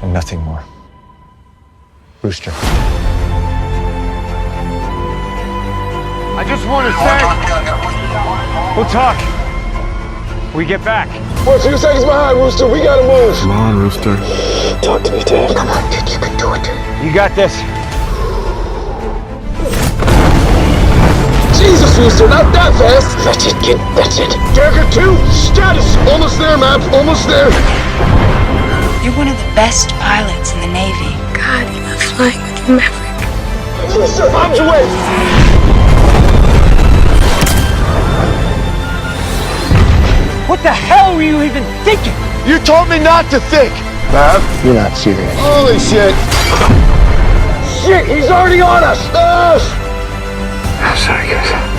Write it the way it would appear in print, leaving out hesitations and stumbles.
and nothing more. Rooster. I just want to say, we'll talk. We get back. We're a few seconds behind, Rooster. We gotta move. Come on, Rooster. Talk to me, Dad. Come on, kid. You can do it. You got this. Jesus, Rooster, not that fast. That's it, kid. That's it. Dagger 2, status. Almost there, Map. Almost there. You're one of the best pilots in the Navy. God, you love flying with your Maverick. Rooster, arms away. What the hell were you even thinking? You told me not to think. Bob, you're not serious. Holy shit. Shit, he's already on us. I'm sorry, guys.